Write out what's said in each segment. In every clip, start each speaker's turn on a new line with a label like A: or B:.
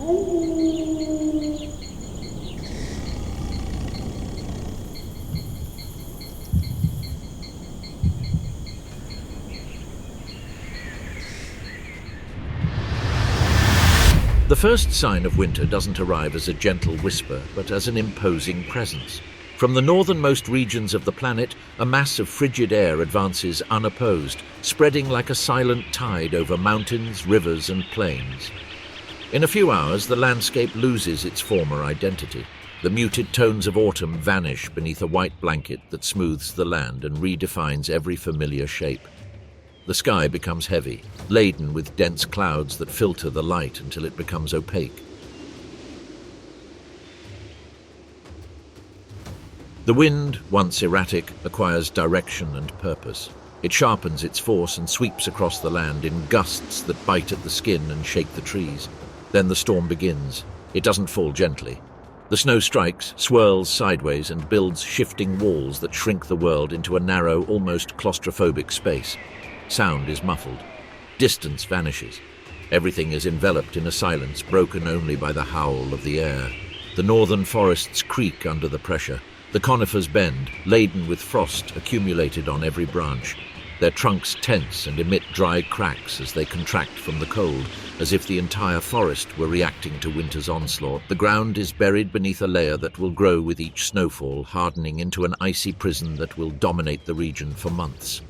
A: The first sign of winter doesn't arrive as a gentle whisper, but as an imposing presence. From the northernmost regions of the planet, a mass of frigid air advances unopposed, spreading like a silent tide over mountains, rivers, and plains. In a few hours, the landscape loses its former identity. The muted tones of autumn vanish beneath a white blanket that smooths the land and redefines every familiar shape. The sky becomes heavy, laden with dense clouds that filter the light until it becomes opaque. The wind, once erratic, acquires direction and purpose. It sharpens its force and sweeps across the land in gusts that bite at the skin and shake the trees. Then the storm begins. It doesn't fall gently. The snow strikes, swirls sideways, and builds shifting walls that shrink the world into a narrow, almost claustrophobic space. Sound is muffled. Distance vanishes. Everything is enveloped in a silence broken only by the howl of the air. The northern forests creak under the pressure. The conifers bend, laden with frost accumulated on every branch. Their trunks tense and emit dry cracks as they contract from the cold, as if the entire forest were reacting to winter's onslaught. The ground is buried beneath a layer that will grow with each snowfall, hardening into an icy prison that will dominate the region for months.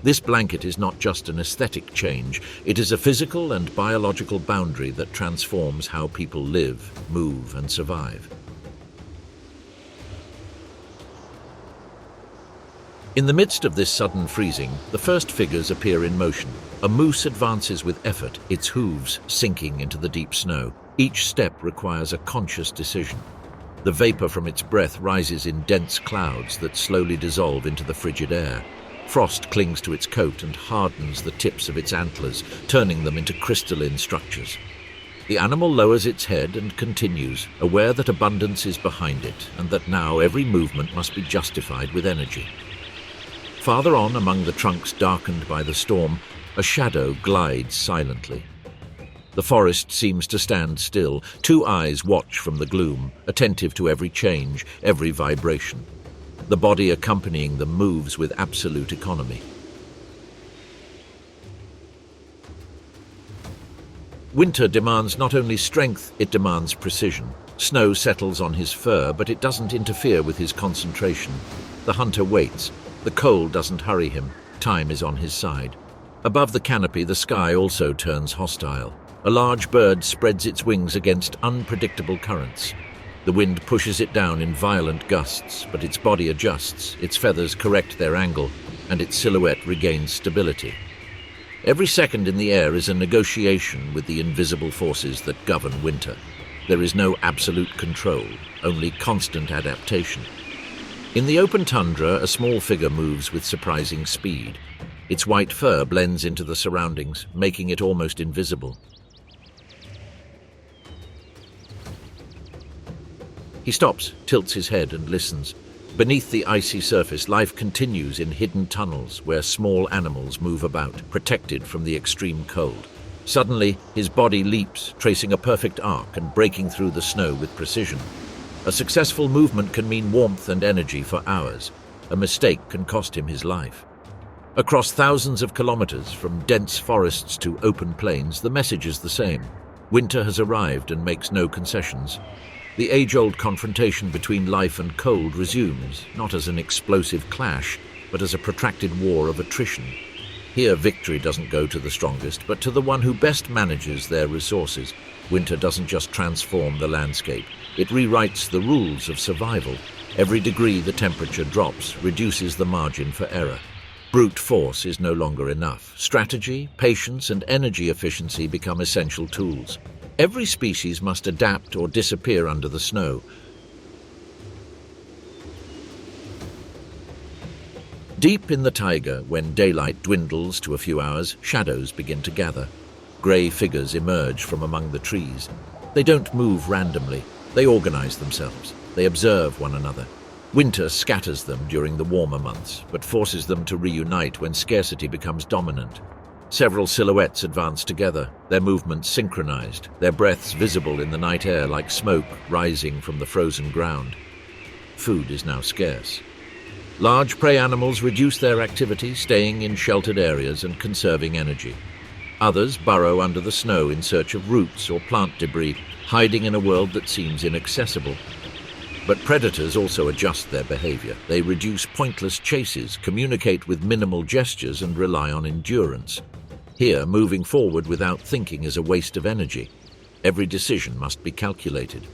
A: This blanket is not just an aesthetic change, it is a physical and biological boundary that transforms how people live, move, and survive. In the midst of this sudden freezing, the first figures appear in motion. A moose advances with effort, its hooves sinking into the deep snow. Each step requires a conscious decision. The vapor from its breath rises in dense clouds that slowly dissolve into the frigid air. Frost clings to its coat and hardens the tips of its antlers, turning them into crystalline structures. The animal lowers its head and continues, aware that abundance is behind it and that now every movement must be justified with energy. Farther on, among the trunks darkened by the storm, a shadow glides silently. The forest seems to stand still. Two eyes watch from the gloom, attentive to every change, every vibration. The body accompanying them moves with absolute economy. Winter demands not only strength, it demands precision. Snow settles on his fur, but it doesn't interfere with his concentration. The hunter waits. The cold doesn't hurry him. Time is on his side. Above the canopy, the sky also turns hostile. A large bird spreads its wings against unpredictable currents. The wind pushes it down in violent gusts, but its body adjusts, its feathers correct their angle, and its silhouette regains stability. Every second in the air is a negotiation with the invisible forces that govern winter. There is no absolute control, only constant adaptation. In the open tundra, a small figure moves with surprising speed. Its white fur blends into the surroundings, making it almost invisible. He stops, tilts his head, and listens. Beneath the icy surface, life continues in hidden tunnels where small animals move about, protected from the extreme cold. Suddenly, his body leaps, tracing a perfect arc and breaking through the snow with precision. A successful movement can mean warmth and energy for hours. A mistake can cost him his life. Across thousands of kilometers, from dense forests to open plains, the message is the same. Winter has arrived and makes no concessions. The age-old confrontation between life and cold resumes, not as an explosive clash, but as a protracted war of attrition. Here, victory doesn't go to the strongest, but to the one who best manages their resources. Winter doesn't just transform the landscape, it rewrites the rules of survival. Every degree the temperature drops reduces the margin for error. Brute force is no longer enough. Strategy, patience, and energy efficiency become essential tools. Every species must adapt or disappear under the snow. Deep in the taiga, when daylight dwindles to a few hours, shadows begin to gather. Grey figures emerge from among the trees. They don't move randomly. They organize themselves. They observe one another. Winter scatters them during the warmer months, but forces them to reunite when scarcity becomes dominant. Several silhouettes advance together, their movements synchronized, their breaths visible in the night air like smoke rising from the frozen ground. Food is now scarce. Large prey animals reduce their activity, staying in sheltered areas and conserving energy. Others burrow under the snow in search of roots or plant debris, hiding in a world that seems inaccessible. But predators also adjust their behavior. They reduce pointless chases, communicate with minimal gestures, and rely on endurance. Here, moving forward without thinking is a waste of energy. Every decision must be calculated.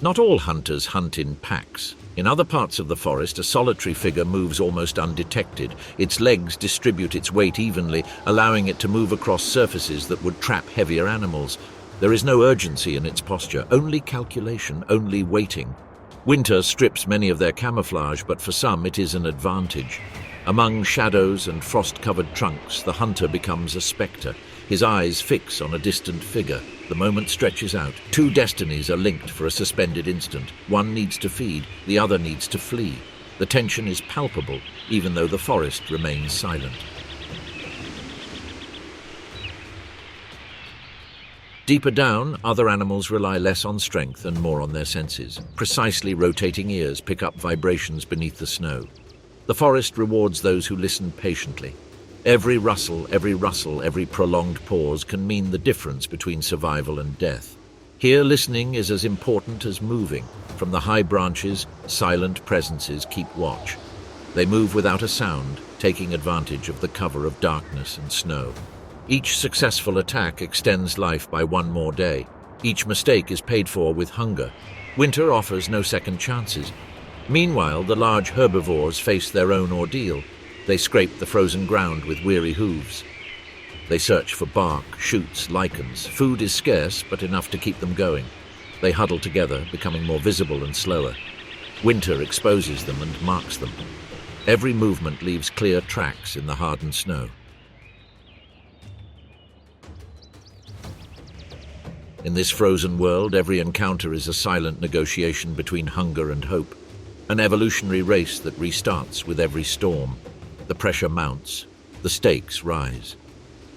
A: Not all hunters hunt in packs. In other parts of the forest, a solitary figure moves almost undetected. Its legs distribute its weight evenly, allowing it to move across surfaces that would trap heavier animals. There is no urgency in its posture, only calculation, only waiting. Winter strips many of their camouflage, but for some it is an advantage. Among shadows and frost-covered trunks, the hunter becomes a spectre. His eyes fix on a distant figure. The moment stretches out. Two destinies are linked for a suspended instant. One needs to feed, the other needs to flee. The tension is palpable, even though the forest remains silent. Deeper down, other animals rely less on strength and more on their senses. Precisely rotating ears pick up vibrations beneath the snow. The forest rewards those who listen patiently. Every rustle, every prolonged pause can mean the difference between survival and death. Here, listening is as important as moving. From the high branches, silent presences keep watch. They move without a sound, taking advantage of the cover of darkness and snow. Each successful attack extends life by one more day. Each mistake is paid for with hunger. Winter offers no second chances. Meanwhile, the large herbivores face their own ordeal. They scrape the frozen ground with weary hooves. They search for bark, shoots, lichens. Food is scarce, but enough to keep them going. They huddle together, becoming more visible and slower. Winter exposes them and marks them. Every movement leaves clear tracks in the hardened snow. In this frozen world, every encounter is a silent negotiation between hunger and hope, an evolutionary race that restarts with every storm. The pressure mounts, the stakes rise,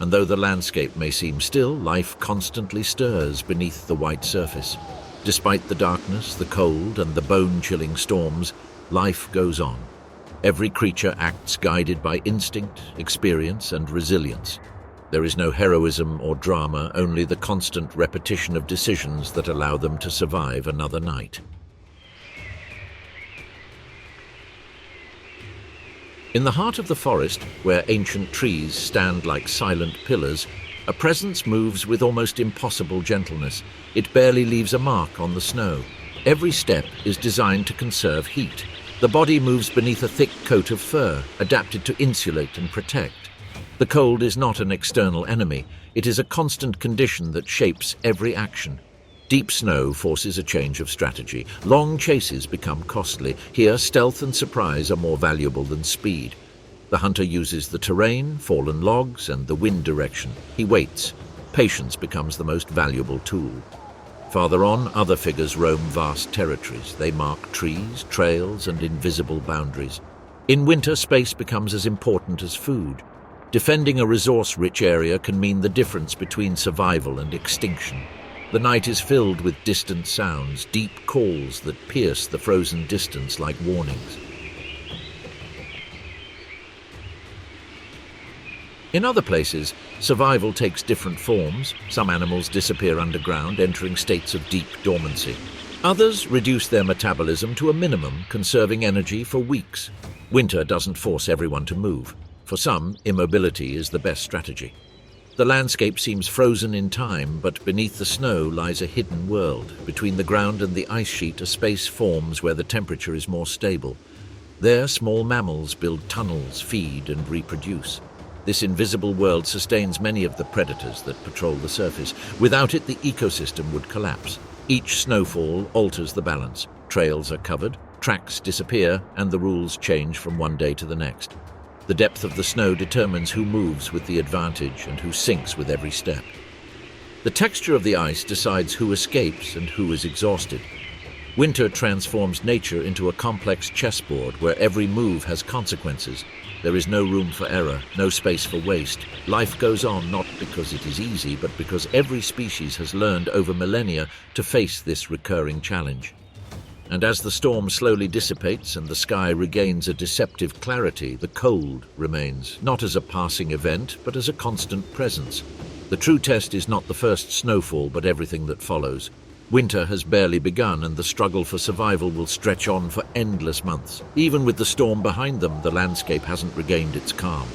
A: and though the landscape may seem still, life constantly stirs beneath the white surface. Despite the darkness, the cold, and the bone-chilling storms, life goes on. Every creature acts guided by instinct, experience, and resilience. There is no heroism or drama, only the constant repetition of decisions that allow them to survive another night. In the heart of the forest, where ancient trees stand like silent pillars, a presence moves with almost impossible gentleness. It barely leaves a mark on the snow. Every step is designed to conserve heat. The body moves beneath a thick coat of fur, adapted to insulate and protect. The cold is not an external enemy. It is a constant condition that shapes every action. Deep snow forces a change of strategy. Long chases become costly. Here, stealth and surprise are more valuable than speed. The hunter uses the terrain, fallen logs, and the wind direction. He waits. Patience becomes the most valuable tool. Farther on, other figures roam vast territories. They mark trees, trails, and invisible boundaries. In winter, space becomes as important as food. Defending a resource-rich area can mean the difference between survival and extinction. The night is filled with distant sounds, deep calls that pierce the frozen distance like warnings. In other places, survival takes different forms. Some animals disappear underground, entering states of deep dormancy. Others reduce their metabolism to a minimum, conserving energy for weeks. Winter doesn't force everyone to move. For some, immobility is the best strategy. The landscape seems frozen in time, but beneath the snow lies a hidden world. Between the ground and the ice sheet, a space forms where the temperature is more stable. There, small mammals build tunnels, feed, and reproduce. This invisible world sustains many of the predators that patrol the surface. Without it, the ecosystem would collapse. Each snowfall alters the balance. Trails are covered, tracks disappear, and the rules change from one day to the next. The depth of the snow determines who moves with the advantage and who sinks with every step. The texture of the ice decides who escapes and who is exhausted. Winter transforms nature into a complex chessboard where every move has consequences. There is no room for error, no space for waste. Life goes on not because it is easy, but because every species has learned over millennia to face this recurring challenge. And as the storm slowly dissipates and the sky regains a deceptive clarity, the cold remains, not as a passing event, but as a constant presence. The true test is not the first snowfall, but everything that follows. Winter has barely begun, and the struggle for survival will stretch on for endless months. Even with the storm behind them, the landscape hasn't regained its calm.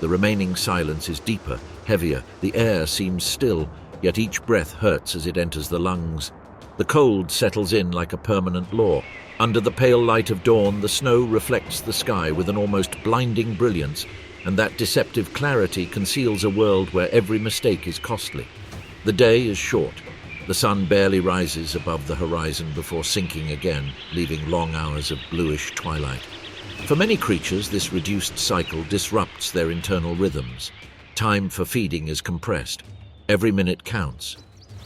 A: The remaining silence is deeper, heavier. The air seems still, yet each breath hurts as it enters the lungs. The cold settles in like a permanent law. Under the pale light of dawn, the snow reflects the sky with an almost blinding brilliance, and that deceptive clarity conceals a world where every mistake is costly. The day is short. The sun barely rises above the horizon before sinking again, leaving long hours of bluish twilight. For many creatures, this reduced cycle disrupts their internal rhythms. Time for feeding is compressed. Every minute counts.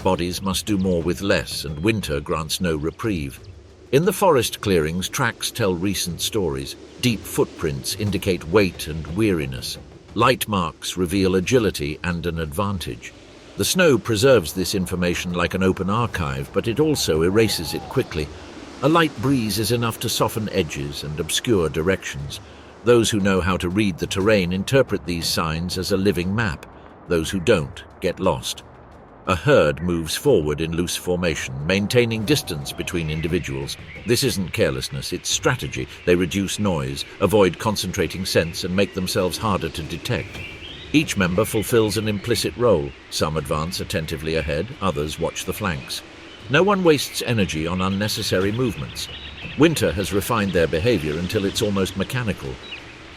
A: Bodies must do more with less, and winter grants no reprieve. In the forest clearings, tracks tell recent stories. Deep footprints indicate weight and weariness. Light marks reveal agility and an advantage. The snow preserves this information like an open archive, but it also erases it quickly. A light breeze is enough to soften edges and obscure directions. Those who know how to read the terrain interpret these signs as a living map. Those who don't get lost. A herd moves forward in loose formation, maintaining distance between individuals. This isn't carelessness, it's strategy. They reduce noise, avoid concentrating scents, and make themselves harder to detect. Each member fulfills an implicit role. Some advance attentively ahead, others watch the flanks. No one wastes energy on unnecessary movements. Winter has refined their behavior until it's almost mechanical.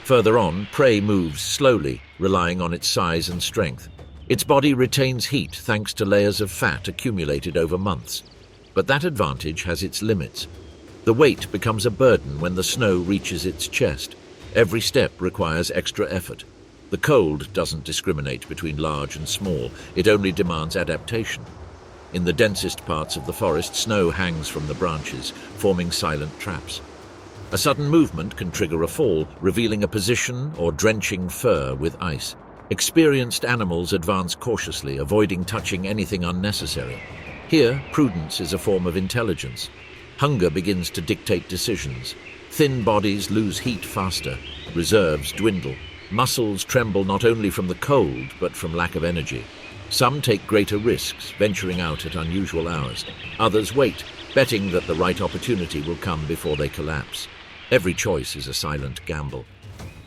A: Further on, prey moves slowly, relying on its size and strength. Its body retains heat thanks to layers of fat accumulated over months. But that advantage has its limits. The weight becomes a burden when the snow reaches its chest. Every step requires extra effort. The cold doesn't discriminate between large and small, it only demands adaptation. In the densest parts of the forest, snow hangs from the branches, forming silent traps. A sudden movement can trigger a fall, revealing a position or drenching fur with ice. Experienced animals advance cautiously, avoiding touching anything unnecessary. Here, prudence is a form of intelligence. Hunger begins to dictate decisions. Thin bodies lose heat faster. Reserves dwindle. Muscles tremble not only from the cold, but from lack of energy. Some take greater risks, venturing out at unusual hours. Others wait, betting that the right opportunity will come before they collapse. Every choice is a silent gamble.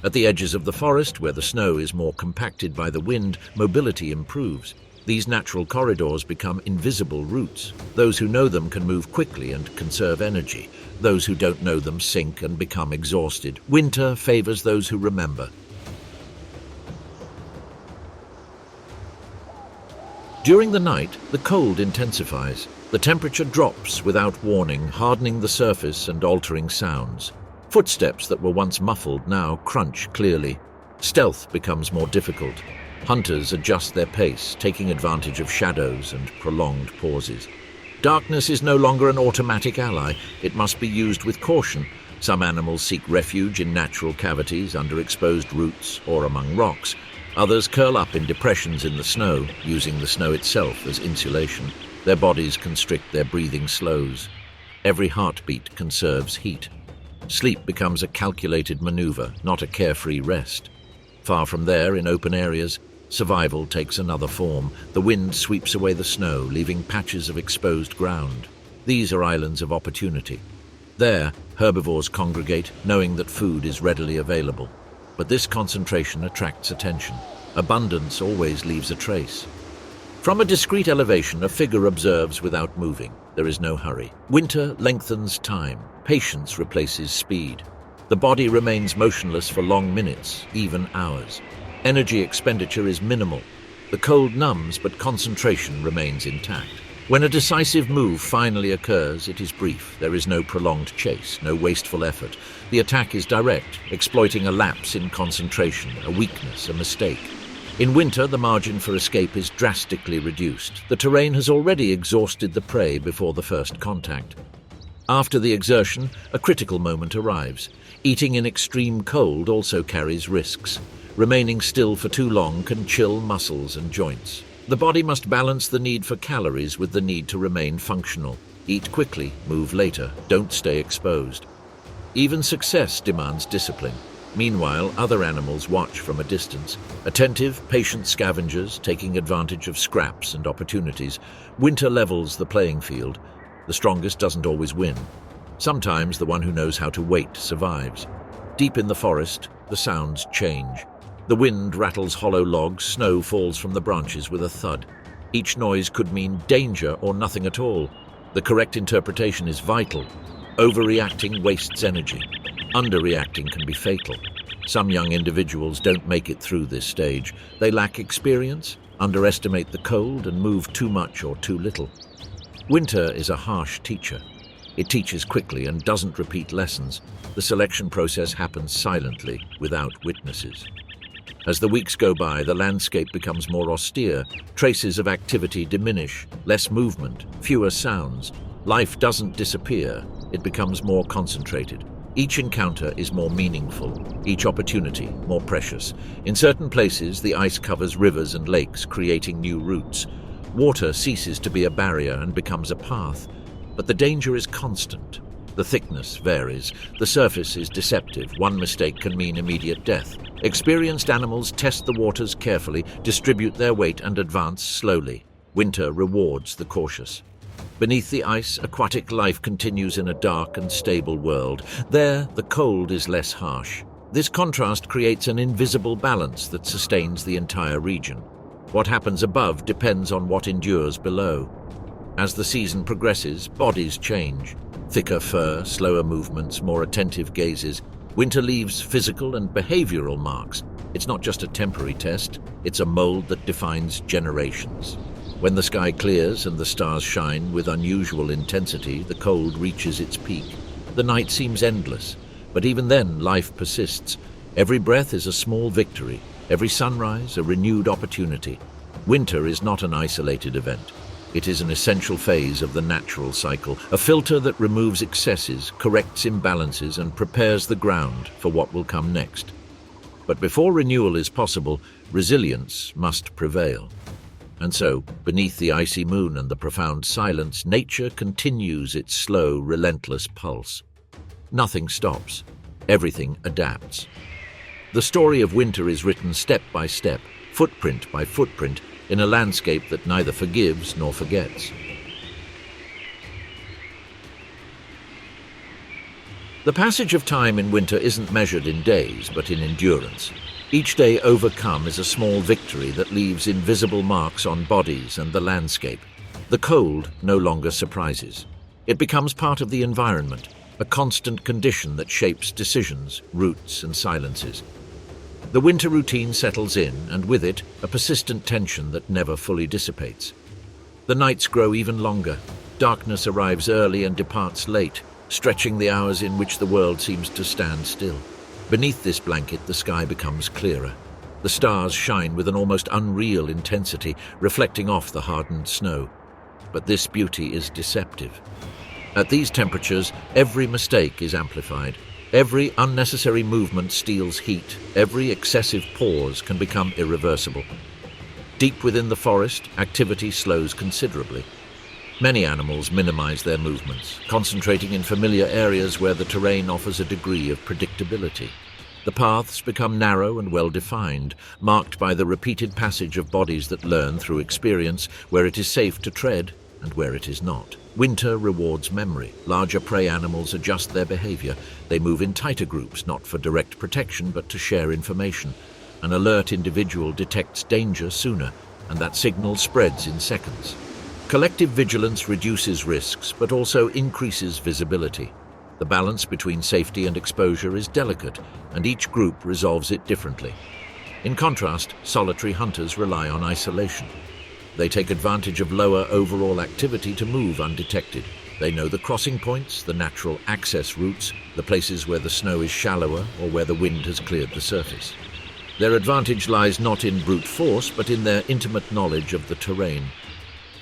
A: At the edges of the forest, where the snow is more compacted by the wind, mobility improves. These natural corridors become invisible routes. Those who know them can move quickly and conserve energy. Those who don't know them sink and become exhausted. Winter favors those who remember. During the night, the cold intensifies. The temperature drops without warning, hardening the surface and altering sounds. Footsteps that were once muffled now crunch clearly. Stealth becomes more difficult. Hunters adjust their pace, taking advantage of shadows and prolonged pauses. Darkness is no longer an automatic ally. It must be used with caution. Some animals seek refuge in natural cavities under exposed roots or among rocks. Others curl up in depressions in the snow, using the snow itself as insulation. Their bodies constrict their breathing slows. Every heartbeat conserves heat. Sleep becomes a calculated maneuver, not a carefree rest. Far from there, in open areas, survival takes another form. The wind sweeps away the snow, leaving patches of exposed ground. These are islands of opportunity. There, herbivores congregate, knowing that food is readily available. But this concentration attracts attention. Abundance always leaves a trace. From a discreet elevation, a figure observes without moving. There is no hurry. Winter lengthens time. Patience replaces speed. The body remains motionless for long minutes, even hours. Energy expenditure is minimal. The cold numbs, but concentration remains intact. When a decisive move finally occurs, it is brief. There is no prolonged chase, no wasteful effort. The attack is direct, exploiting a lapse in concentration, a weakness, a mistake. In winter, the margin for escape is drastically reduced. The terrain has already exhausted the prey before the first contact. After the exertion, a critical moment arrives. Eating in extreme cold also carries risks. Remaining still for too long can chill muscles and joints. The body must balance the need for calories with the need to remain functional. Eat quickly, move later, don't stay exposed. Even success demands discipline. Meanwhile, other animals watch from a distance. Attentive, patient scavengers taking advantage of scraps and opportunities. Winter levels the playing field. The strongest doesn't always win. Sometimes the one who knows how to wait survives. Deep in the forest, the sounds change. The wind rattles hollow logs, snow falls from the branches with a thud. Each noise could mean danger or nothing at all. The correct interpretation is vital. Overreacting wastes energy. Underreacting can be fatal. Some young individuals don't make it through this stage. They lack experience, underestimate the cold, and move too much or too little. Winter is a harsh teacher. It teaches quickly and doesn't repeat lessons. The selection process happens silently, without witnesses. As the weeks go by, the landscape becomes more austere. Traces of activity diminish, less movement, fewer sounds. Life doesn't disappear, it becomes more concentrated. Each encounter is more meaningful, each opportunity more precious. In certain places, the ice covers rivers and lakes, creating new routes. Water ceases to be a barrier and becomes a path. But the danger is constant. The thickness varies. The surface is deceptive. One mistake can mean immediate death. Experienced animals test the waters carefully, distribute their weight, and advance slowly. Winter rewards the cautious. Beneath the ice, aquatic life continues in a dark and stable world. There, the cold is less harsh. This contrast creates an invisible balance that sustains the entire region. What happens above depends on what endures below. As the season progresses, bodies change. Thicker fur, slower movements, more attentive gazes. Winter leaves physical and behavioral marks. It's not just a temporary test, it's a mold that defines generations. When the sky clears and the stars shine with unusual intensity, the cold reaches its peak. The night seems endless, but even then life persists. Every breath is a small victory, every sunrise a renewed opportunity. Winter is not an isolated event. It is an essential phase of the natural cycle, a filter that removes excesses, corrects imbalances, and prepares the ground for what will come next. But before renewal is possible, resilience must prevail. And so, beneath the icy moon and the profound silence, nature continues its slow, relentless pulse. Nothing stops. Everything adapts. The story of winter is written step by step, footprint by footprint, in a landscape that neither forgives nor forgets. The passage of time in winter isn't measured in days, but in endurance. Each day overcome is a small victory that leaves invisible marks on bodies and the landscape. The cold no longer surprises. It becomes part of the environment, a constant condition that shapes decisions, routes, and silences. The winter routine settles in, and with it, a persistent tension that never fully dissipates. The nights grow even longer. Darkness arrives early and departs late, stretching the hours in which the world seems to stand still. Beneath this blanket, the sky becomes clearer. The stars shine with an almost unreal intensity, reflecting off the hardened snow. But this beauty is deceptive. At these temperatures, every mistake is amplified. Every unnecessary movement steals heat. Every excessive pause can become irreversible. Deep within the forest, activity slows considerably. Many animals minimize their movements, concentrating in familiar areas where the terrain offers a degree of predictability. The paths become narrow and well-defined, marked by the repeated passage of bodies that learn through experience where it is safe to tread and where it is not. Winter rewards memory. Larger prey animals adjust their behavior. They move in tighter groups, not for direct protection, but to share information. An alert individual detects danger sooner, and that signal spreads in seconds. Collective vigilance reduces risks, but also increases visibility. The balance between safety and exposure is delicate, and each group resolves it differently. In contrast, solitary hunters rely on isolation. They take advantage of lower overall activity to move undetected. They know the crossing points, the natural access routes, the places where the snow is shallower or where the wind has cleared the surface. Their advantage lies not in brute force, but in their intimate knowledge of the terrain.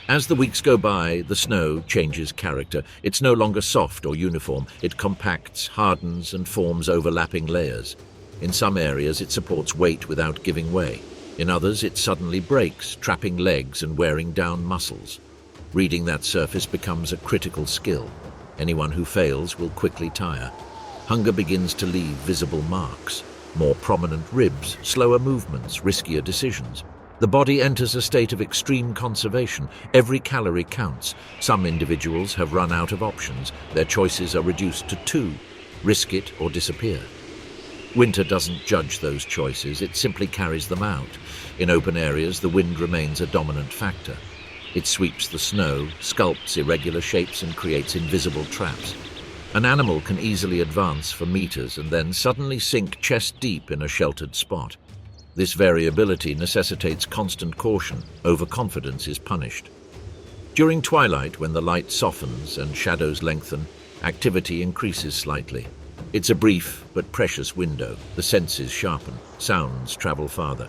A: As the weeks go by, the snow changes character. It's no longer soft or uniform. It compacts, hardens, and forms overlapping layers. In some areas, it supports weight without giving way. In others, it suddenly breaks, trapping legs and wearing down muscles. Reading that surface becomes a critical skill. Anyone who fails will quickly tire. Hunger begins to leave visible marks. More prominent ribs, slower movements, riskier decisions. The body enters a state of extreme conservation. Every calorie counts. Some individuals have run out of options. Their choices are reduced to two: risk it or disappear. Winter doesn't judge those choices, it simply carries them out. In open areas, the wind remains a dominant factor. It sweeps the snow, sculpts irregular shapes, and creates invisible traps. An animal can easily advance for meters and then suddenly sink chest deep in a sheltered spot. This variability necessitates constant caution. Overconfidence is punished. During twilight, when the light softens and shadows lengthen, activity increases slightly. It's a brief but precious window. The senses sharpen, sounds travel farther.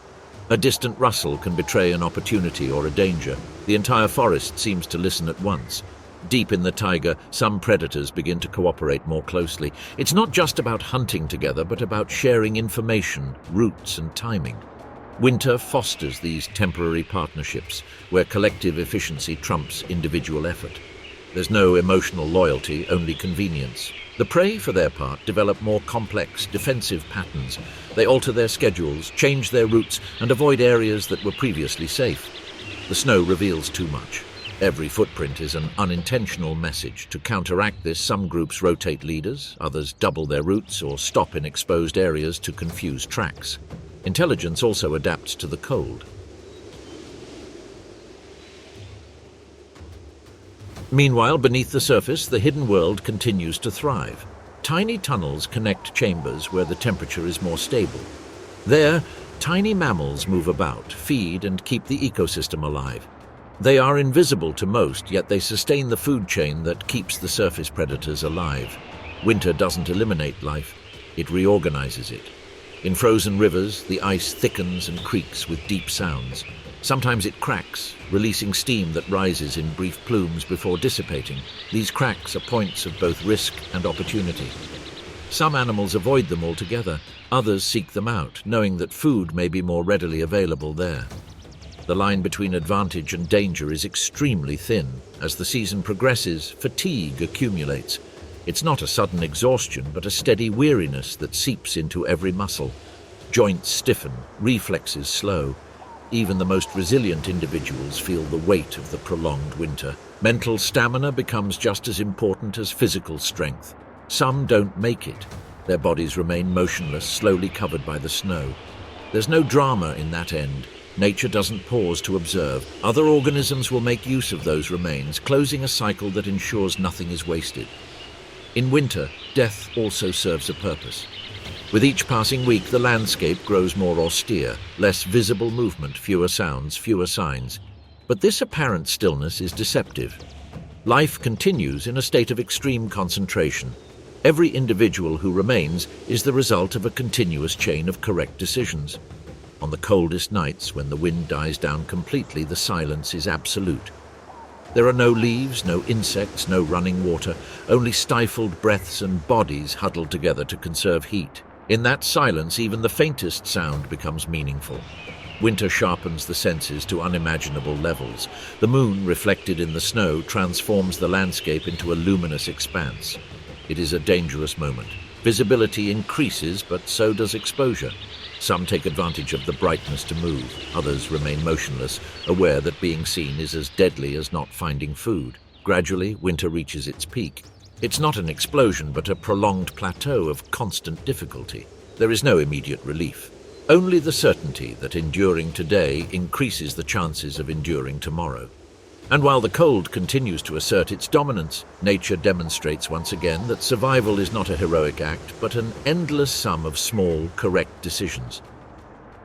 A: A distant rustle can betray an opportunity or a danger. The entire forest seems to listen at once. Deep in the taiga, some predators begin to cooperate more closely. It's not just about hunting together, but about sharing information, routes, and timing. Winter fosters these temporary partnerships, where collective efficiency trumps individual effort. There's no emotional loyalty, only convenience. The prey, for their part, develop more complex, defensive patterns. They alter their schedules, change their routes, and avoid areas that were previously safe. The snow reveals too much. Every footprint is an unintentional message. To counteract this, some groups rotate leaders, others double their routes or stop in exposed areas to confuse tracks. Intelligence also adapts to the cold. Meanwhile, beneath the surface, the hidden world continues to thrive. Tiny tunnels connect chambers where the temperature is more stable. There, tiny mammals move about, feed, and keep the ecosystem alive. They are invisible to most, yet they sustain the food chain that keeps the surface predators alive. Winter doesn't eliminate life, it reorganizes it. In frozen rivers, the ice thickens and creaks with deep sounds. Sometimes it cracks, releasing steam that rises in brief plumes before dissipating. These cracks are points of both risk and opportunity. Some animals avoid them altogether, others seek them out, knowing that food may be more readily available there. The line between advantage and danger is extremely thin. As the season progresses, fatigue accumulates. It's not a sudden exhaustion, but a steady weariness that seeps into every muscle. Joints stiffen, reflexes slow. Even the most resilient individuals feel the weight of the prolonged winter. Mental stamina becomes just as important as physical strength. Some don't make it. Their bodies remain motionless, slowly covered by the snow. There's no drama in that end. Nature doesn't pause to observe. Other organisms will make use of those remains, closing a cycle that ensures nothing is wasted. In winter, death also serves a purpose. With each passing week, the landscape grows more austere, less visible movement, fewer sounds, fewer signs. But this apparent stillness is deceptive. Life continues in a state of extreme concentration. Every individual who remains is the result of a continuous chain of correct decisions. On the coldest nights, when the wind dies down completely, the silence is absolute. There are no leaves, no insects, no running water, only stifled breaths and bodies huddled together to conserve heat. In that silence, even the faintest sound becomes meaningful. Winter sharpens the senses to unimaginable levels. The moon, reflected in the snow, transforms the landscape into a luminous expanse. It is a dangerous moment. Visibility increases, but so does exposure. Some take advantage of the brightness to move. Others remain motionless, aware that being seen is as deadly as not finding food. Gradually, winter reaches its peak. It's not an explosion, but a prolonged plateau of constant difficulty. There is no immediate relief. Only the certainty that enduring today increases the chances of enduring tomorrow. And while the cold continues to assert its dominance, nature demonstrates once again that survival is not a heroic act, but an endless sum of small, correct decisions.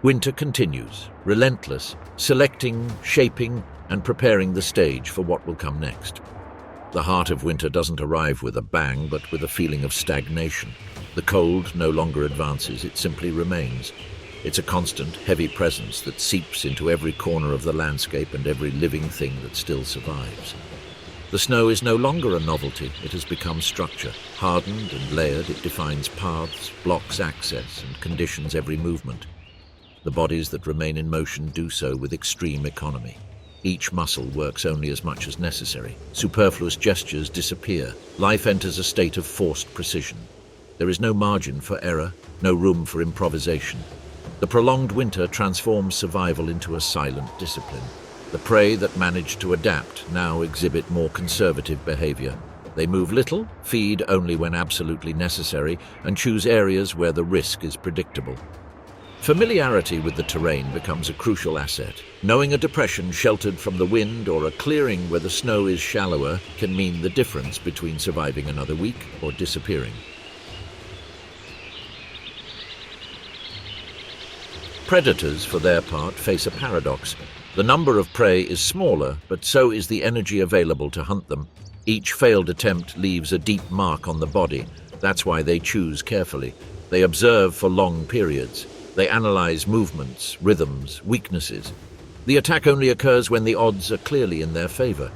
A: Winter continues, relentless, selecting, shaping, and preparing the stage for what will come next. The heart of winter doesn't arrive with a bang, but with a feeling of stagnation. The cold no longer advances, it simply remains. It's a constant, heavy presence that seeps into every corner of the landscape and every living thing that still survives. The snow is no longer a novelty, it has become structure. Hardened and layered, it defines paths, blocks access, and conditions every movement. The bodies that remain in motion do so with extreme economy. Each muscle works only as much as necessary. Superfluous gestures disappear. Life enters a state of forced precision. There is no margin for error, no room for improvisation. The prolonged winter transforms survival into a silent discipline. The prey that managed to adapt now exhibit more conservative behavior. They move little, feed only when absolutely necessary, and choose areas where the risk is predictable. Familiarity with the terrain becomes a crucial asset. Knowing a depression sheltered from the wind or a clearing where the snow is shallower can mean the difference between surviving another week or disappearing. Predators, for their part, face a paradox. The number of prey is smaller, but so is the energy available to hunt them. Each failed attempt leaves a deep mark on the body. That's why they choose carefully. They observe for long periods. They analyze movements, rhythms, weaknesses. The attack only occurs when the odds are clearly in their favor.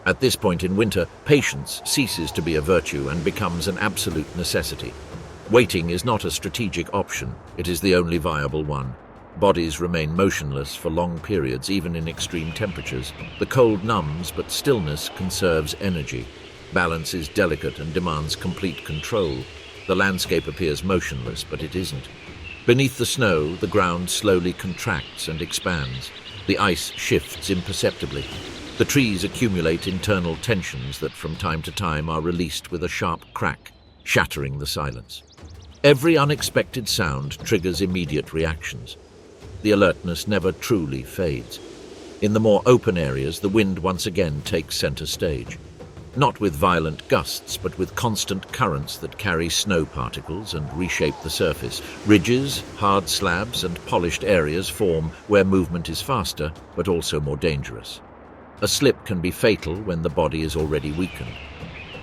A: At this point in winter, patience ceases to be a virtue and becomes an absolute necessity. Waiting is not a strategic option, it is the only viable one. Bodies remain motionless for long periods, even in extreme temperatures. The cold numbs, but stillness conserves energy. Balance is delicate and demands complete control. The landscape appears motionless, but it isn't. Beneath the snow, the ground slowly contracts and expands. The ice shifts imperceptibly. The trees accumulate internal tensions that from time to time are released with a sharp crack, shattering the silence. Every unexpected sound triggers immediate reactions. The alertness never truly fades. In the more open areas, the wind once again takes center stage. Not with violent gusts, but with constant currents that carry snow particles and reshape the surface. Ridges, hard slabs, and polished areas form where movement is faster, but also more dangerous. A slip can be fatal when the body is already weakened.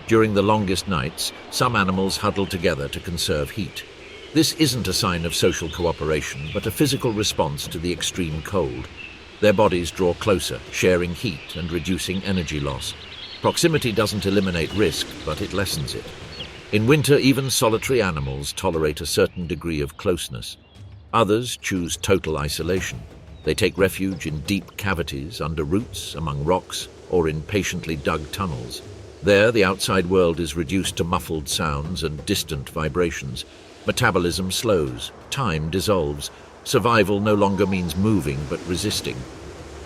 A: During the longest nights, some animals huddle together to conserve heat. This isn't a sign of social cooperation, but a physical response to the extreme cold. Their bodies draw closer, sharing heat and reducing energy loss. Proximity doesn't eliminate risk, but it lessens it. In winter, even solitary animals tolerate a certain degree of closeness. Others choose total isolation. They take refuge in deep cavities, under roots, among rocks, or in patiently dug tunnels. There, the outside world is reduced to muffled sounds and distant vibrations. Metabolism slows, time dissolves. Survival no longer means moving, but resisting.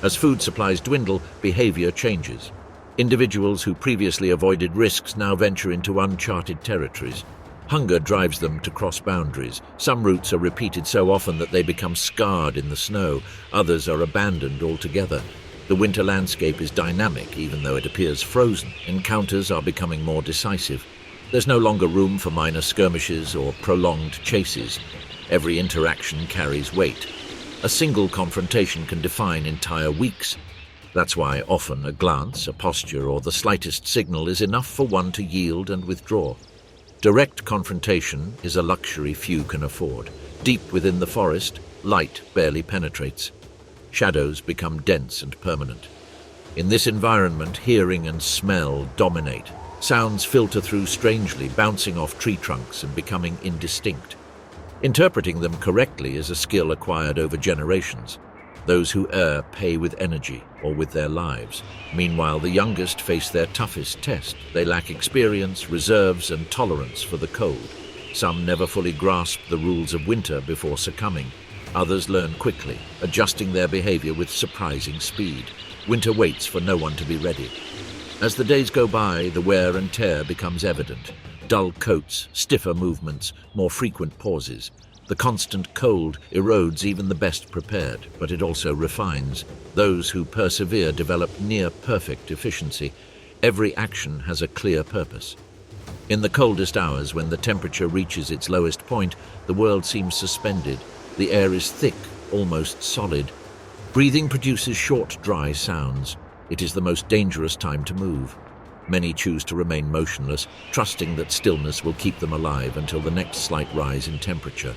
A: As food supplies dwindle, behavior changes. Individuals who previously avoided risks now venture into uncharted territories. Hunger drives them to cross boundaries. Some routes are repeated so often that they become scarred in the snow. Others are abandoned altogether. The winter landscape is dynamic, even though it appears frozen. Encounters are becoming more decisive. There's no longer room for minor skirmishes or prolonged chases. Every interaction carries weight. A single confrontation can define entire weeks. That's why often a glance, a posture, or the slightest signal is enough for one to yield and withdraw. Direct confrontation is a luxury few can afford. Deep within the forest, light barely penetrates. Shadows become dense and permanent. In this environment, hearing and smell dominate. Sounds filter through strangely, bouncing off tree trunks and becoming indistinct. Interpreting them correctly is a skill acquired over generations. Those who err pay with energy or with their lives. Meanwhile, the youngest face their toughest test. They lack experience, reserves, and tolerance for the cold. Some never fully grasp the rules of winter before succumbing. Others learn quickly, adjusting their behavior with surprising speed. Winter waits for no one to be ready. As the days go by, the wear and tear becomes evident. Dull coats, stiffer movements, more frequent pauses. The constant cold erodes even the best prepared, but it also refines. Those who persevere develop near-perfect efficiency. Every action has a clear purpose. In the coldest hours, when the temperature reaches its lowest point, the world seems suspended. The air is thick, almost solid. Breathing produces short, dry sounds. It is the most dangerous time to move. Many choose to remain motionless, trusting that stillness will keep them alive until the next slight rise in temperature.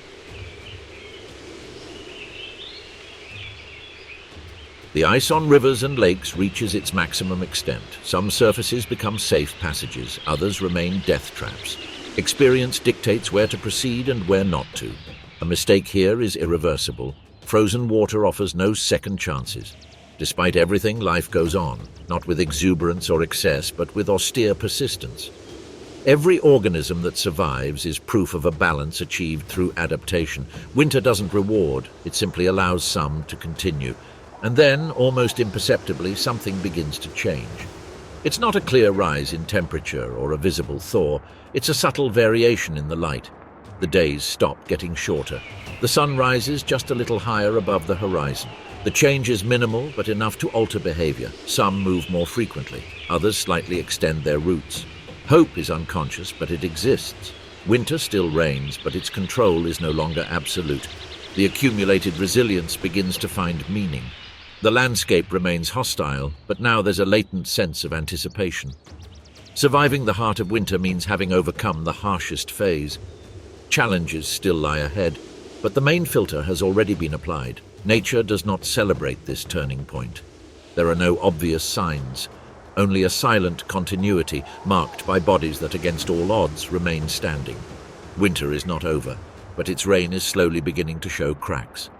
A: The ice on rivers and lakes reaches its maximum extent. Some surfaces become safe passages, others remain death traps. Experience dictates where to proceed and where not to. A mistake here is irreversible. Frozen water offers no second chances. Despite everything, life goes on, not with exuberance or excess, but with austere persistence. Every organism that survives is proof of a balance achieved through adaptation. Winter doesn't reward, it simply allows some to continue. And then, almost imperceptibly, something begins to change. It's not a clear rise in temperature or a visible thaw, it's a subtle variation in the light. The days stop getting shorter. The sun rises just a little higher above the horizon. The change is minimal, but enough to alter behavior. Some move more frequently, others slightly extend their routes. Hope is unconscious, but it exists. Winter still reigns, but its control is no longer absolute. The accumulated resilience begins to find meaning. The landscape remains hostile, but now there's a latent sense of anticipation. Surviving the heart of winter means having overcome the harshest phase. Challenges still lie ahead, but the main filter has already been applied. Nature does not celebrate this turning point. There are no obvious signs, only a silent continuity marked by bodies that against all odds remain standing. Winter is not over, but its reign is slowly beginning to show cracks.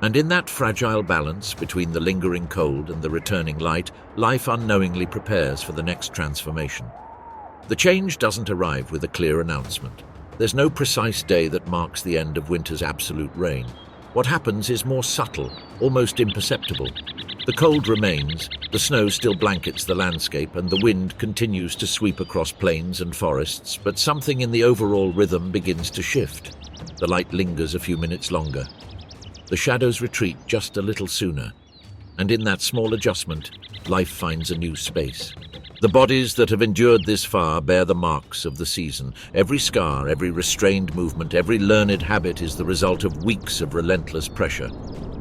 A: And in that fragile balance between the lingering cold and the returning light, life unknowingly prepares for the next transformation. The change doesn't arrive with a clear announcement. There's no precise day that marks the end of winter's absolute reign. What happens is more subtle, almost imperceptible. The cold remains, the snow still blankets the landscape, and the wind continues to sweep across plains and forests, but something in the overall rhythm begins to shift. The light lingers a few minutes longer. The shadows retreat just a little sooner, and in that small adjustment, life finds a new space. The bodies that have endured this far bear the marks of the season. Every scar, every restrained movement, every learned habit is the result of weeks of relentless pressure.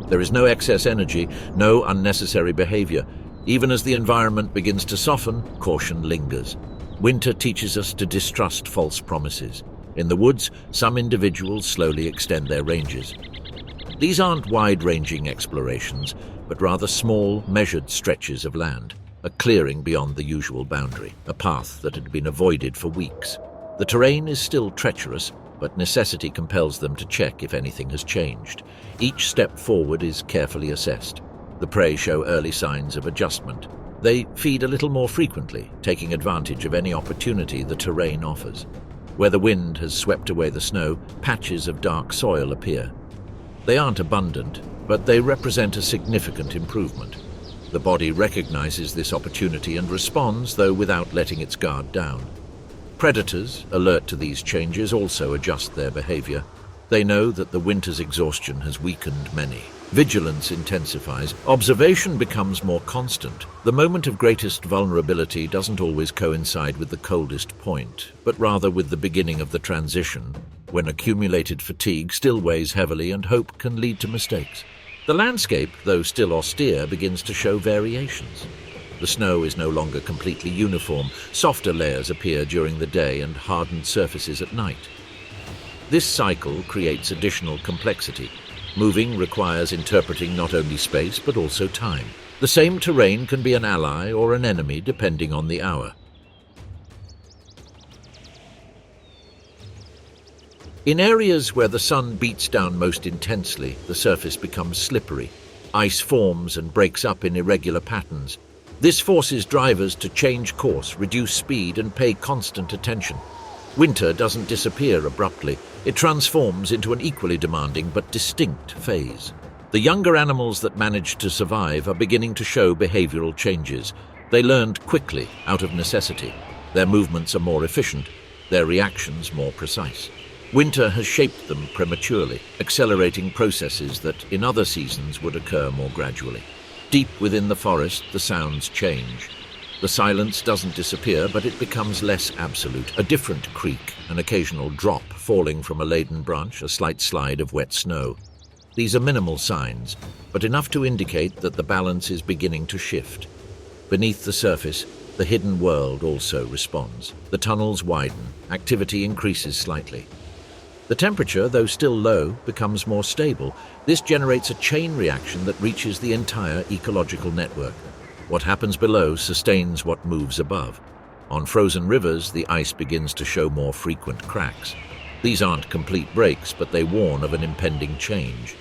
A: There is no excess energy, no unnecessary behavior. Even as the environment begins to soften, caution lingers. Winter teaches us to distrust false promises. In the woods, some individuals slowly extend their ranges. These aren't wide-ranging explorations, but rather small, measured stretches of land. A clearing beyond the usual boundary, a path that had been avoided for weeks. The terrain is still treacherous, but necessity compels them to check if anything has changed. Each step forward is carefully assessed. The prey show early signs of adjustment. They feed a little more frequently, taking advantage of any opportunity the terrain offers. Where the wind has swept away the snow, patches of dark soil appear. They aren't abundant, but they represent a significant improvement. The body recognizes this opportunity and responds, though without letting its guard down. Predators, alert to these changes, also adjust their behavior. They know that the winter's exhaustion has weakened many. Vigilance intensifies. Observation becomes more constant. The moment of greatest vulnerability doesn't always coincide with the coldest point, but rather with the beginning of the transition, when accumulated fatigue still weighs heavily and hope can lead to mistakes. The landscape, though still austere, begins to show variations. The snow is no longer completely uniform. Softer layers appear during the day and hardened surfaces at night. This cycle creates additional complexity. Moving requires interpreting not only space but also time. The same terrain can be an ally or an enemy depending on the hour. In areas where the sun beats down most intensely, the surface becomes slippery. Ice forms and breaks up in irregular patterns. This forces drivers to change course, reduce speed, and pay constant attention. Winter doesn't disappear abruptly. It transforms into an equally demanding but distinct phase. The younger animals that manage to survive are beginning to show behavioral changes. They learned quickly, out of necessity. Their movements are more efficient, their reactions more precise. Winter has shaped them prematurely, accelerating processes that in other seasons would occur more gradually. Deep within the forest, the sounds change. The silence doesn't disappear, but it becomes less absolute. A different creak, an occasional drop falling from a laden branch, a slight slide of wet snow. These are minimal signs, but enough to indicate that the balance is beginning to shift. Beneath the surface, the hidden world also responds. The tunnels widen, activity increases slightly. The temperature, though still low, becomes more stable. This generates a chain reaction that reaches the entire ecological network. What happens below sustains what moves above. On frozen rivers, the ice begins to show more frequent cracks. These aren't complete breaks, but they warn of an impending change.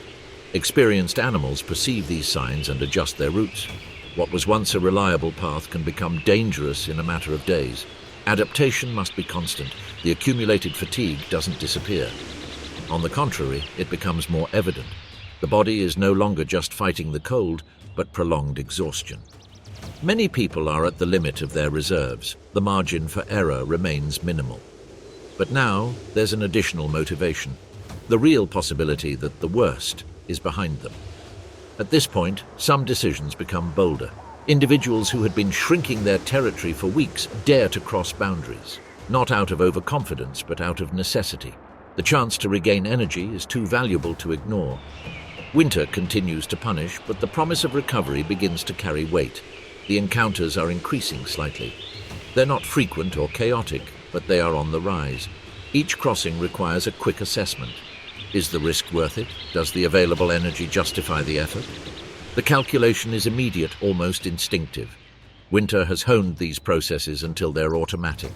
A: Experienced animals perceive these signs and adjust their routes. What was once a reliable path can become dangerous in a matter of days. Adaptation must be constant. The accumulated fatigue doesn't disappear. On the contrary, it becomes more evident. The body is no longer just fighting the cold, but prolonged exhaustion. Many people are at the limit of their reserves. The margin for error remains minimal. But now there's an additional motivation, the real possibility that the worst is behind them. At this point, some decisions become bolder. Individuals who had been shrinking their territory for weeks dare to cross boundaries, not out of overconfidence but out of necessity. The chance to regain energy is too valuable to ignore. Winter continues to punish, but the promise of recovery begins to carry weight. The encounters are increasing slightly. They're not frequent or chaotic, but they are on the rise. Each crossing requires a quick assessment. Is the risk worth it? Does the available energy justify the effort? The calculation is immediate, almost instinctive. Winter has honed these processes until they're automatic.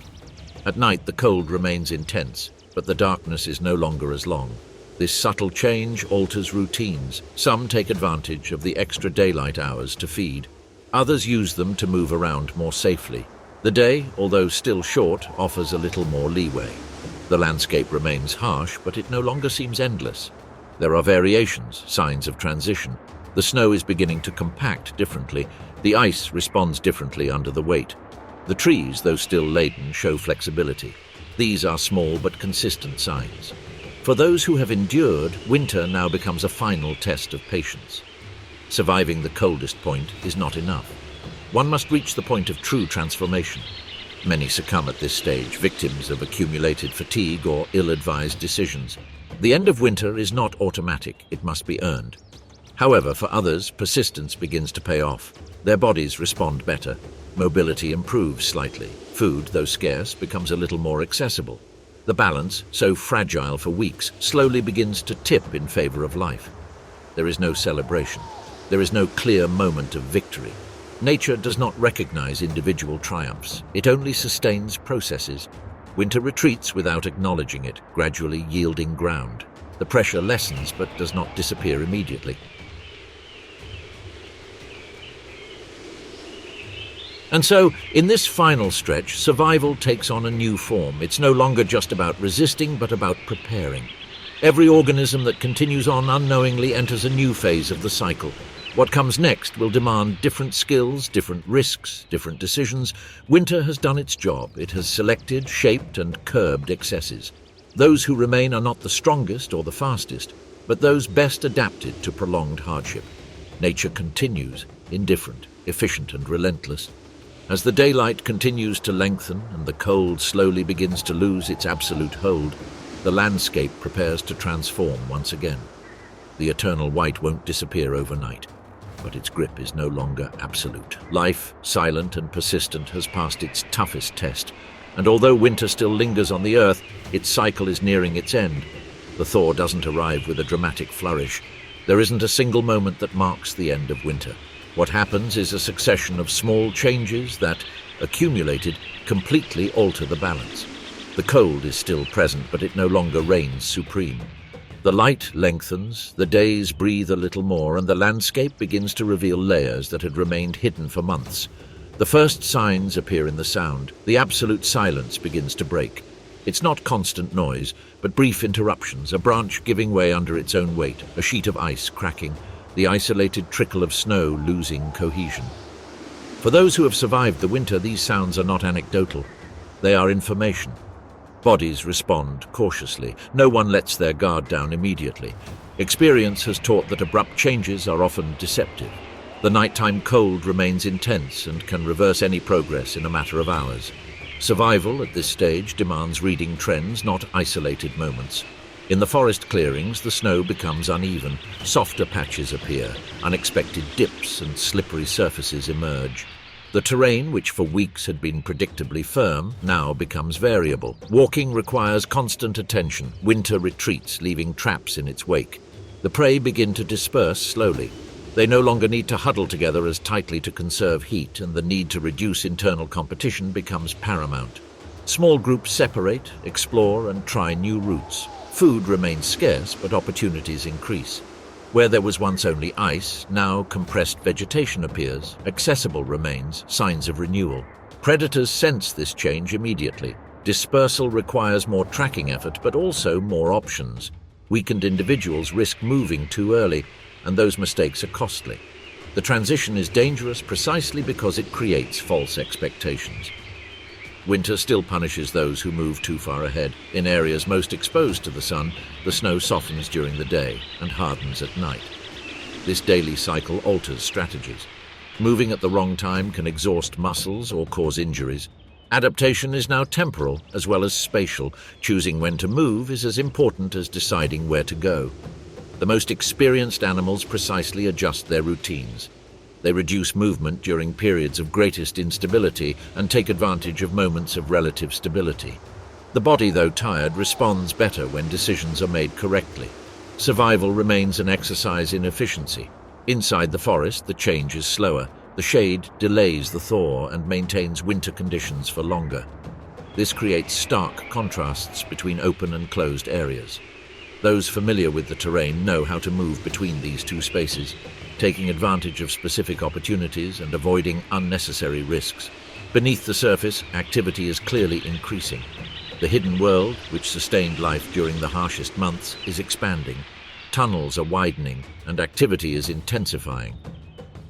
A: At night, the cold remains intense, but the darkness is no longer as long. This subtle change alters routines. Some take advantage of the extra daylight hours to feed. Others use them to move around more safely. The day, although still short, offers a little more leeway. The landscape remains harsh, but it no longer seems endless. There are variations, signs of transition. The snow is beginning to compact differently. The ice responds differently under the weight. The trees, though still laden, show flexibility. These are small but consistent signs. For those who have endured, winter now becomes a final test of patience. Surviving the coldest point is not enough. One must reach the point of true transformation. Many succumb at this stage, victims of accumulated fatigue or ill-advised decisions. The end of winter is not automatic, it must be earned. However, for others, persistence begins to pay off. Their bodies respond better. Mobility improves slightly. Food, though scarce, becomes a little more accessible. The balance, so fragile for weeks, slowly begins to tip in favor of life. There is no celebration. There is no clear moment of victory. Nature does not recognize individual triumphs. It only sustains processes. Winter retreats without acknowledging it, gradually yielding ground. The pressure lessens but does not disappear immediately. And so, in this final stretch, survival takes on a new form. It's no longer just about resisting, but about preparing. Every organism that continues on unknowingly enters a new phase of the cycle. What comes next will demand different skills, different risks, different decisions. Winter has done its job. It has selected, shaped, and curbed excesses. Those who remain are not the strongest or the fastest, but those best adapted to prolonged hardship. Nature continues, indifferent, efficient, and relentless. As the daylight continues to lengthen and the cold slowly begins to lose its absolute hold, the landscape prepares to transform once again. The eternal white won't disappear overnight, but its grip is no longer absolute. Life, silent and persistent, has passed its toughest test, and although winter still lingers on the earth, its cycle is nearing its end. The thaw doesn't arrive with a dramatic flourish. There isn't a single moment that marks the end of winter. What happens is a succession of small changes that, accumulated, completely alter the balance. The cold is still present, but it no longer reigns supreme. The light lengthens, the days breathe a little more, and the landscape begins to reveal layers that had remained hidden for months. The first signs appear in the sound. The absolute silence begins to break. It's not constant noise, but brief interruptions, a branch giving way under its own weight, a sheet of ice cracking, the isolated trickle of snow losing cohesion. For those who have survived the winter, these sounds are not anecdotal. They are information. Bodies respond cautiously. No one lets their guard down immediately. Experience has taught that abrupt changes are often deceptive. The nighttime cold remains intense and can reverse any progress in a matter of hours. Survival at this stage demands reading trends, not isolated moments. In the forest clearings, the snow becomes uneven. Softer patches appear. Unexpected dips and slippery surfaces emerge. The terrain, which for weeks had been predictably firm, now becomes variable. Walking requires constant attention. Winter retreats, leaving traps in its wake. The prey begin to disperse slowly. They no longer need to huddle together as tightly to conserve heat, and the need to reduce internal competition becomes paramount. Small groups separate, explore, and try new routes. Food remains scarce, but opportunities increase. Where there was once only ice, now compressed vegetation appears, accessible remains, signs of renewal. Predators sense this change immediately. Dispersal requires more tracking effort, but also more options. Weakened individuals risk moving too early, and those mistakes are costly. The transition is dangerous precisely because it creates false expectations. Winter still punishes those who move too far ahead. In areas most exposed to the sun, the snow softens during the day and hardens at night. This daily cycle alters strategies. Moving at the wrong time can exhaust muscles or cause injuries. Adaptation is now temporal as well as spatial. Choosing when to move is as important as deciding where to go. The most experienced animals precisely adjust their routines. They reduce movement during periods of greatest instability and take advantage of moments of relative stability. The body, though tired, responds better when decisions are made correctly. Survival remains an exercise in efficiency. Inside the forest, the change is slower. The shade delays the thaw and maintains winter conditions for longer. This creates stark contrasts between open and closed areas. Those familiar with the terrain know how to move between these two spaces, taking advantage of specific opportunities and avoiding unnecessary risks. Beneath the surface, activity is clearly increasing. The hidden world, which sustained life during the harshest months, is expanding. Tunnels are widening, and activity is intensifying.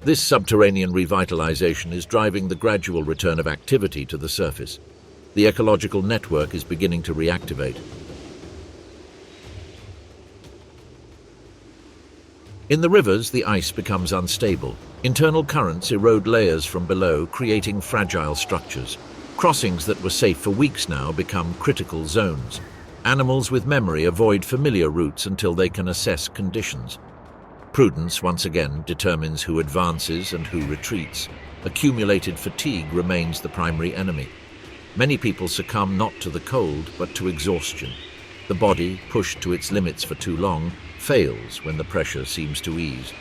A: This subterranean revitalization is driving the gradual return of activity to the surface. The ecological network is beginning to reactivate. In the rivers, the ice becomes unstable. Internal currents erode layers from below, creating fragile structures. Crossings that were safe for weeks now become critical zones. Animals with memory avoid familiar routes until they can assess conditions. Prudence, once again, determines who advances and who retreats. Accumulated fatigue remains the primary enemy. Many people succumb not to the cold, but to exhaustion. The body, pushed to its limits for too long, fails when the pressure seems to ease.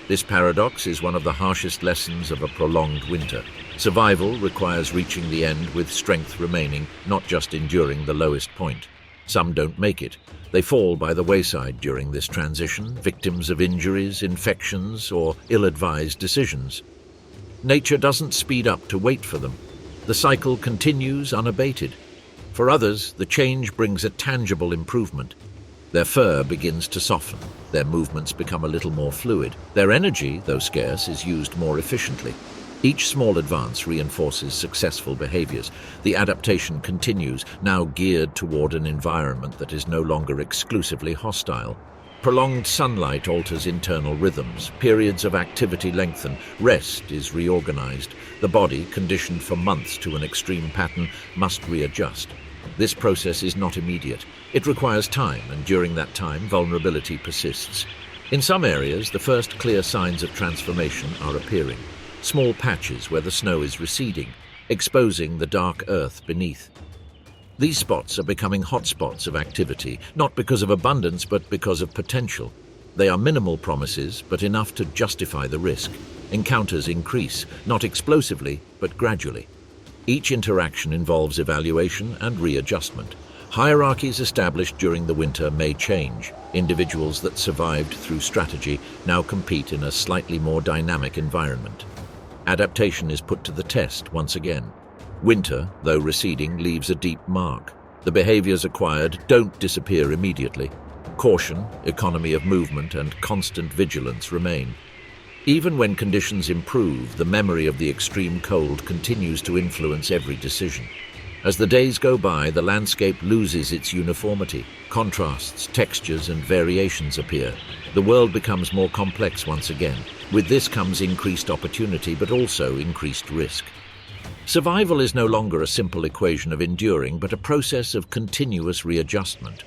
A: This paradox is one of the harshest lessons of a prolonged winter. Survival requires reaching the end with strength remaining, not just enduring the lowest point. Some don't make it. They fall by the wayside during this transition, victims of injuries, infections, or ill-advised decisions. Nature doesn't speed up to wait for them. The cycle continues unabated. For others, the change brings a tangible improvement. Their fur begins to soften, their movements become a little more fluid, their energy, though scarce, is used more efficiently. Each small advance reinforces successful behaviors. The adaptation continues, now geared toward an environment that is no longer exclusively hostile. Prolonged sunlight alters internal rhythms, periods of activity lengthen, rest is reorganized. The body, conditioned for months to an extreme pattern, must readjust. This process is not immediate. It requires time, and during that time, vulnerability persists. In some areas, the first clear signs of transformation are appearing. Small patches where the snow is receding, exposing the dark earth beneath. These spots are becoming hotspots of activity, not because of abundance, but because of potential. They are minimal promises, but enough to justify the risk. Encounters increase, not explosively, but gradually. Each interaction involves evaluation and readjustment. Hierarchies established during the winter may change. Individuals that survived through strategy now compete in a slightly more dynamic environment. Adaptation is put to the test once again. Winter, though receding, leaves a deep mark. The behaviors acquired don't disappear immediately. Caution, economy of movement, and constant vigilance remain. Even when conditions improve, the memory of the extreme cold continues to influence every decision. As the days go by, the landscape loses its uniformity. Contrasts, textures, and variations appear. The world becomes more complex once again. With this comes increased opportunity, but also increased risk. Survival is no longer a simple equation of enduring, but a process of continuous readjustment.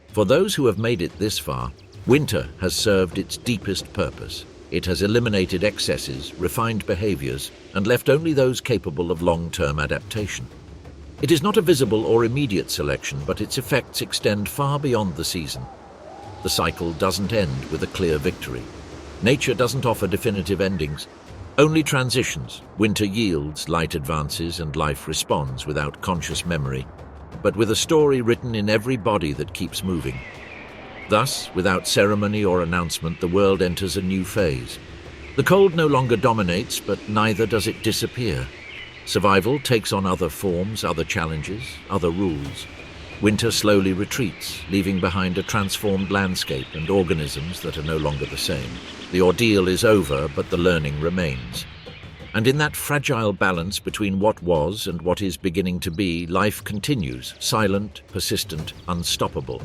A: For those who have made it this far, winter has served its deepest purpose. It has eliminated excesses, refined behaviors, and left only those capable of long-term adaptation. It is not a visible or immediate selection, but its effects extend far beyond the season. The cycle doesn't end with a clear victory. Nature doesn't offer definitive endings, only transitions. Winter yields, light advances, and life responds without conscious memory, but with a story written in every body that keeps moving. Thus, without ceremony or announcement, the world enters a new phase. The cold no longer dominates, but neither does it disappear. Survival takes on other forms, other challenges, other rules. Winter slowly retreats, leaving behind a transformed landscape and organisms that are no longer the same. The ordeal is over, but the learning remains. And in that fragile balance between what was and what is beginning to be, life continues, silent, persistent, unstoppable.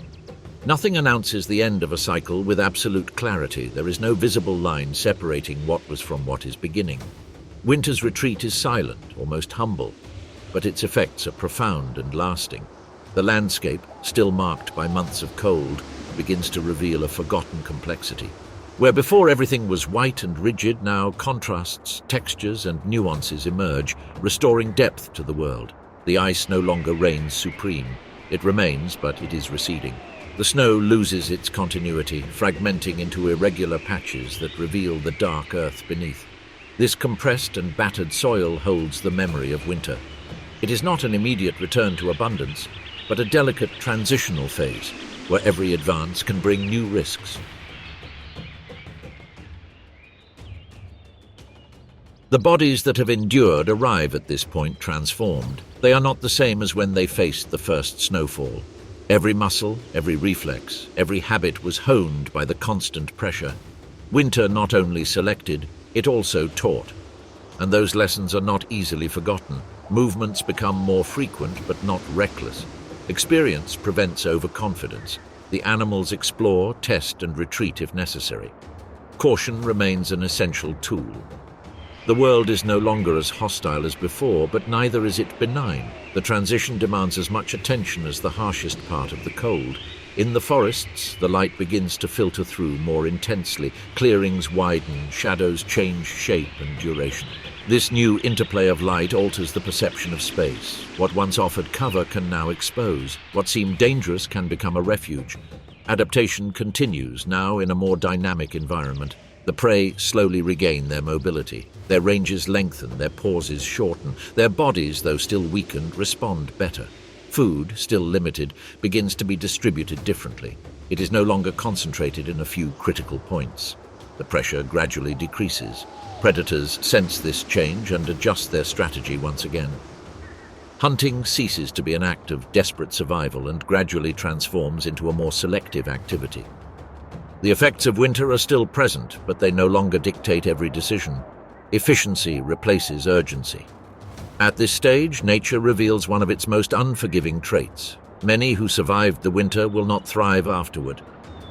A: Nothing announces the end of a cycle with absolute clarity. There is no visible line separating what was from what is beginning. Winter's retreat is silent, almost humble, but its effects are profound and lasting. The landscape, still marked by months of cold, begins to reveal a forgotten complexity. Where before everything was white and rigid, now contrasts, textures, and nuances emerge, restoring depth to the world. The ice no longer reigns supreme. It remains, but it is receding. The snow loses its continuity, fragmenting into irregular patches that reveal the dark earth beneath. This compressed and battered soil holds the memory of winter. It is not an immediate return to abundance, but a delicate transitional phase, where every advance can bring new risks. The bodies that have endured arrive at this point transformed. They are not the same as when they faced the first snowfall. Every muscle, every reflex, every habit was honed by the constant pressure. Winter not only selected, it also taught. And those lessons are not easily forgotten. Movements become more frequent but not reckless. Experience prevents overconfidence. The animals explore, test, and retreat if necessary. Caution remains an essential tool. The world is no longer as hostile as before, but neither is it benign. The transition demands as much attention as the harshest part of the cold. In the forests, the light begins to filter through more intensely. Clearings widen, shadows change shape and duration. This new interplay of light alters the perception of space. What once offered cover can now expose. What seemed dangerous can become a refuge. Adaptation continues, now in a more dynamic environment. The prey slowly regain their mobility. Their ranges lengthen, their pauses shorten. Their bodies, though still weakened, respond better. Food, still limited, begins to be distributed differently. It is no longer concentrated in a few critical points. The pressure gradually decreases. Predators sense this change and adjust their strategy once again. Hunting ceases to be an act of desperate survival and gradually transforms into a more selective activity. The effects of winter are still present, but they no longer dictate every decision. Efficiency replaces urgency. At this stage, nature reveals one of its most unforgiving traits. Many who survived the winter will not thrive afterward.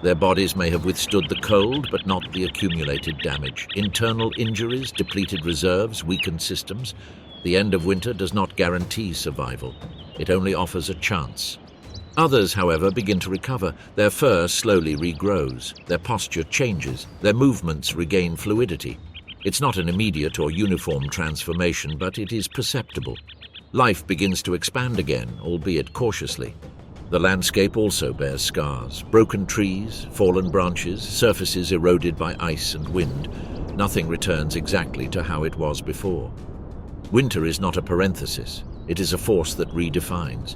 A: Their bodies may have withstood the cold, but not the accumulated damage. Internal injuries, depleted reserves, weakened systems. The end of winter does not guarantee survival. It only offers a chance. Others, however, begin to recover. Their fur slowly regrows. Their posture changes. Their movements regain fluidity. It's not an immediate or uniform transformation, but it is perceptible. Life begins to expand again, albeit cautiously. The landscape also bears scars. Broken trees, fallen branches, surfaces eroded by ice and wind. Nothing returns exactly to how it was before. Winter is not a parenthesis. It is a force that redefines.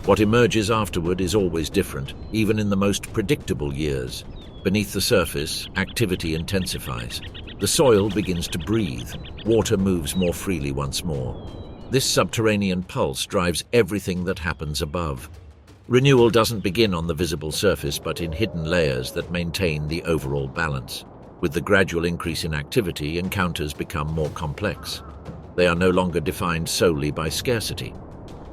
A: What emerges afterward is always different, even in the most predictable years. Beneath the surface, activity intensifies. The soil begins to breathe. Water moves more freely once more. This subterranean pulse drives everything that happens above. Renewal doesn't begin on the visible surface, but in hidden layers that maintain the overall balance. With the gradual increase in activity, encounters become more complex. They are no longer defined solely by scarcity.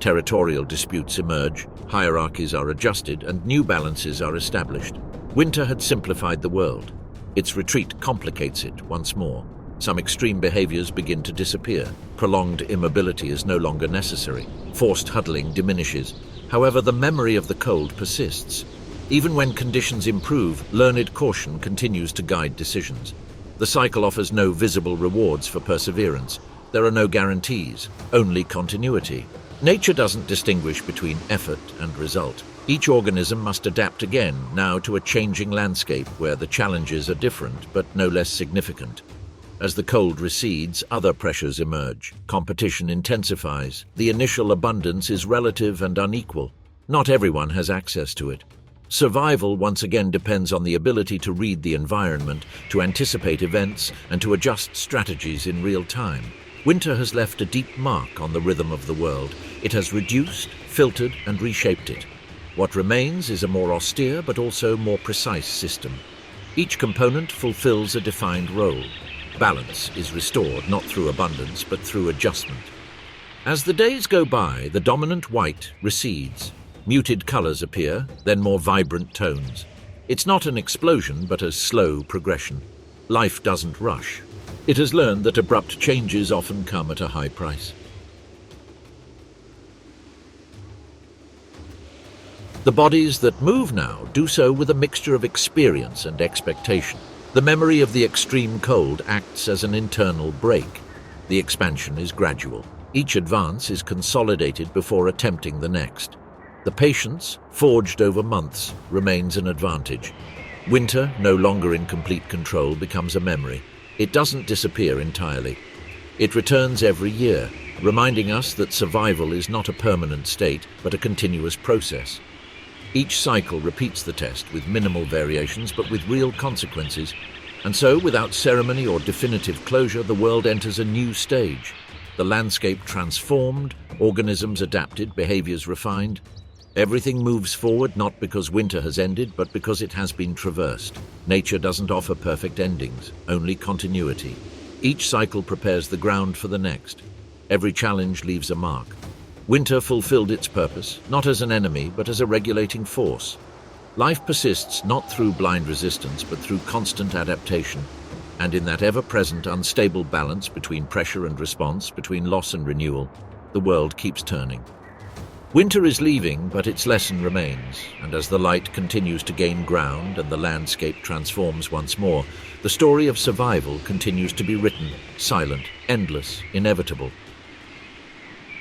A: Territorial disputes emerge, hierarchies are adjusted, and new balances are established. Winter had simplified the world. Its retreat complicates it once more. Some extreme behaviors begin to disappear. Prolonged immobility is no longer necessary. Forced huddling diminishes. However, the memory of the cold persists. Even when conditions improve, learned caution continues to guide decisions. The cycle offers no visible rewards for perseverance. There are no guarantees, only continuity. Nature doesn't distinguish between effort and result. Each organism must adapt again, now to a changing landscape where the challenges are different but no less significant. As the cold recedes, other pressures emerge. Competition intensifies. The initial abundance is relative and unequal. Not everyone has access to it. Survival once again depends on the ability to read the environment, to anticipate events, and to adjust strategies in real time. Winter has left a deep mark on the rhythm of the world. It has reduced, filtered, and reshaped it. What remains is a more austere but also more precise system. Each component fulfills a defined role. Balance is restored not through abundance but through adjustment. As the days go by, the dominant white recedes. Muted colors appear, then more vibrant tones. It's not an explosion but a slow progression. Life doesn't rush. It has learned that abrupt changes often come at a high price. The bodies that move now do so with a mixture of experience and expectation. The memory of the extreme cold acts as an internal brake. The expansion is gradual. Each advance is consolidated before attempting the next. The patience, forged over months, remains an advantage. Winter, no longer in complete control, becomes a memory. It doesn't disappear entirely. It returns every year, reminding us that survival is not a permanent state, but a continuous process. Each cycle repeats the test with minimal variations but with real consequences. And so, without ceremony or definitive closure, the world enters a new stage. The landscape transformed, organisms adapted, behaviors refined. Everything moves forward not because winter has ended, but because it has been traversed. Nature doesn't offer perfect endings, only continuity. Each cycle prepares the ground for the next. Every challenge leaves a mark. Winter fulfilled its purpose, not as an enemy, but as a regulating force. Life persists not through blind resistance, but through constant adaptation. And in that ever-present, unstable balance between pressure and response, between loss and renewal, the world keeps turning. Winter is leaving, but its lesson remains, and as the light continues to gain ground and the landscape transforms once more, the story of survival continues to be written, silent, endless, inevitable.